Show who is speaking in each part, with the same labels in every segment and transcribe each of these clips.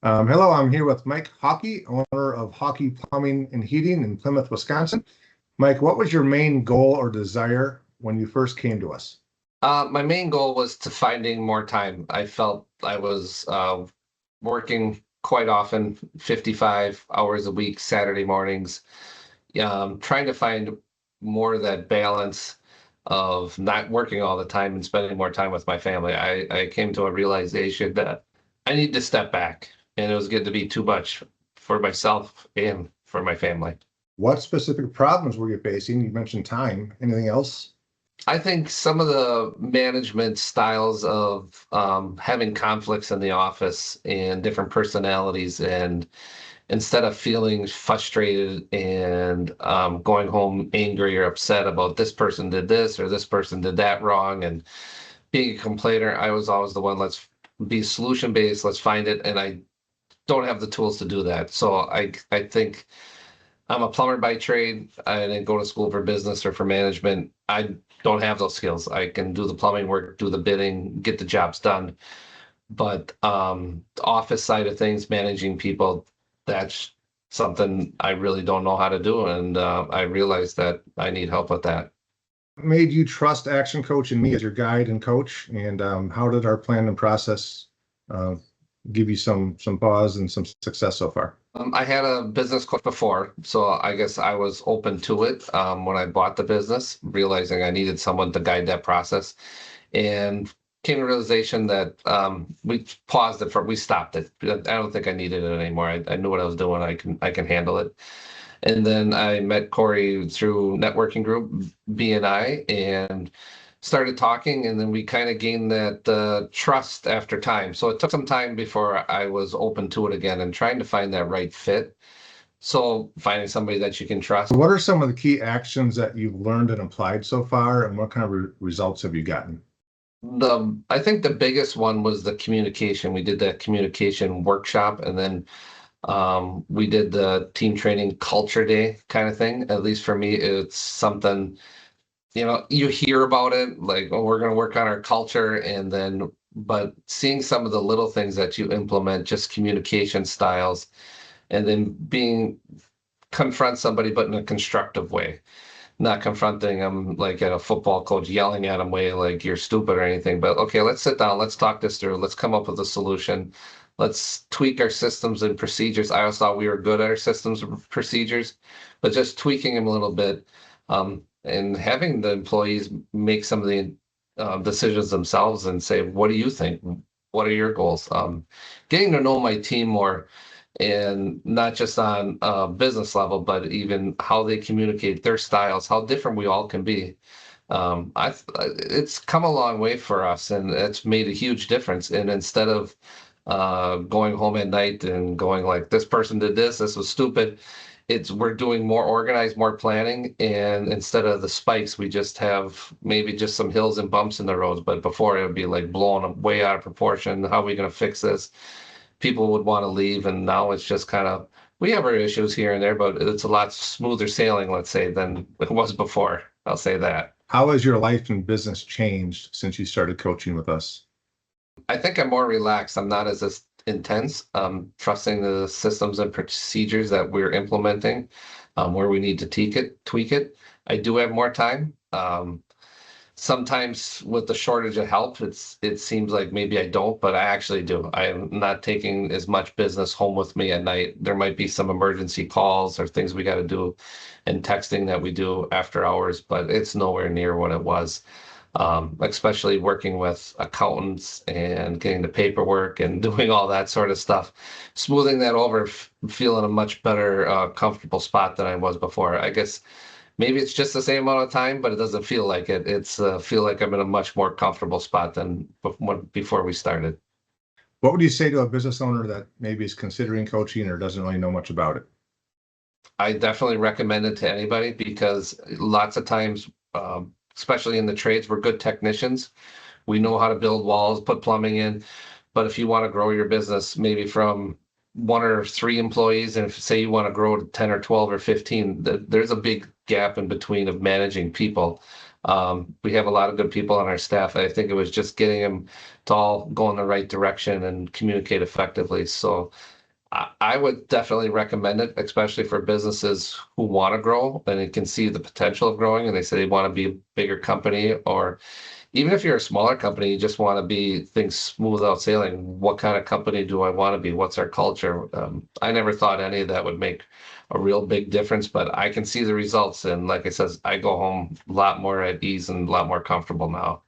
Speaker 1: Hello, I'm here with Mike Hockey, owner of Hockey Plumbing and Heating in Plymouth, Wisconsin. Mike, what was your main goal or desire when you first came to us?
Speaker 2: My main goal was to finding more time. I felt I was working quite often, 55 hours a week, Saturday mornings, trying to find more of that balance of not working all the time and spending more time with my family. I came to a realization that I need to step back, and it was getting to be too much for myself and for my family.
Speaker 1: What specific problems were you facing? You mentioned time. Anything else?
Speaker 2: I think some of the management styles of having conflicts in the office and different personalities, and instead of feeling frustrated and going home angry or upset about this person did this or this person did that wrong and being a complainer, I was always the one, let's be solution based, let's find it. And I don't have the tools to do that. So I think I'm a plumber by trade. I didn't go to school for business or for management. I don't have those skills. I can do the plumbing work, do the bidding, get the jobs done. But the office side of things, managing people, that's something I really don't know how to do. And I realized that I need help with that.
Speaker 1: What made you trust Action Coach and me as your guide and coach? And how did our plan and process uh, give you some pause and some success so far?
Speaker 2: I had a business coach before, so I guess I was open to it when I bought the business, realizing I needed someone to guide that process, and came to the realization that we paused it we stopped it. I don't think I needed it anymore. I knew what I was doing. I can handle it. And then I met Corey through networking group BNI and started talking, and then we kind of gained that trust after time. So it took some time before I was open to it again and trying to find that right fit. So finding somebody that you can trust.
Speaker 1: What are some of the key actions that you've learned and applied so far, and what kind of results have you gotten?
Speaker 2: I think the biggest one was the communication. We did that communication workshop, and then we did the team training culture day kind of thing. At least for me, it's something, you hear about it, like, oh, we're going to work on our culture, but seeing some of the little things that you implement, just communication styles, and then confront somebody, but in a constructive way, not confronting them like at a football coach yelling at them way like you're stupid or anything, but okay, let's sit down, let's talk this through, let's come up with a solution. Let's tweak our systems and procedures. I always thought we were good at our systems and procedures, but just tweaking them a little bit, and having the employees make some of the decisions themselves and say, what do you think? What are your goals? Getting to know my team more, and not just on a business level, but even how they communicate, their styles, how different we all can be. It's come a long way for us, and it's made a huge difference. And instead of going home at night and going like, this person did this was stupid, we're doing more organized, more planning, and instead of the spikes, we just have maybe just some hills and bumps in the roads. But before, it would be like blown way out of proportion. How are we going to fix this? People would want to leave, and now it's just kind of, we have our issues here and there, but it's a lot smoother sailing, let's say, than it was before. I'll say that.
Speaker 1: How has your life and business changed since you started coaching with us?
Speaker 2: I think I'm more relaxed. I'm not as intense. Trusting the systems and procedures that we're implementing, where we need to tweak it. I do have more time. Sometimes with the shortage of help, it seems like maybe I don't, but I actually do. I am not taking as much business home with me at night. There might be some emergency calls or things we got to do, and texting that we do after hours, but it's nowhere near what it was. Especially working with accountants and getting the paperwork and doing all that sort of stuff, smoothing that over, feeling a much better, comfortable spot than I was before. I guess maybe it's just the same amount of time, but it doesn't feel like it. It's feel like I'm in a much more comfortable spot than before we started.
Speaker 1: What would you say to a business owner that maybe is considering coaching or doesn't really know much about it?
Speaker 2: I definitely recommend it to anybody, because lots of times, especially in the trades, we're good technicians. We know how to build walls, put plumbing in. But if you want to grow your business, maybe from 1 or 3 employees, and if say you want to grow to 10 or 12 or 15, there's a big gap in between of managing people. We have a lot of good people on our staff. I think it was just getting them to all go in the right direction and communicate effectively. So I would definitely recommend it, especially for businesses who want to grow and they can see the potential of growing and they say they want to be a bigger company, or even if you're a smaller company, you just want to be things smooth out sailing. What kind of company do I want to be? What's our culture? I never thought any of that would make a real big difference, but I can see the results. And like I says, I go home a lot more at ease and a lot more comfortable now.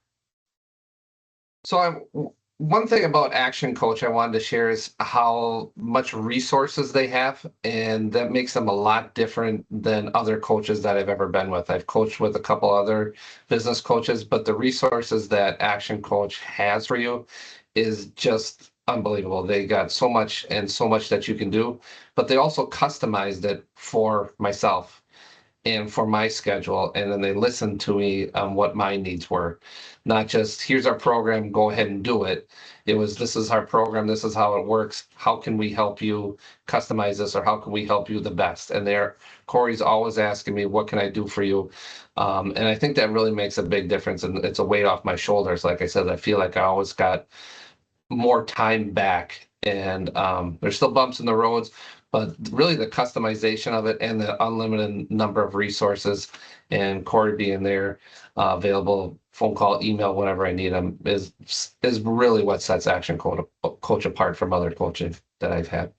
Speaker 2: So one thing about Action Coach I wanted to share is how much resources they have, and that makes them a lot different than other coaches that I've ever been with. I've coached with a couple other business coaches, but the resources that Action Coach has for you is just unbelievable. They got so much and so much that you can do, but they also customized it for myself and for my schedule. And then they listened to me on what my needs were. Not just, here's our program, go ahead and do it. It was, this is our program, this is how it works. How can we help you customize this, or how can we help you the best? And Corey's always asking me, what can I do for you? And I think that really makes a big difference. And it's a weight off my shoulders. Like I said, I feel like I always got more time back, and there's still bumps in the roads, but really the customization of it and the unlimited number of resources, and Corey being there, available, phone call, email, whenever I need them, is really what sets Action Coach apart from other coaching that I've had.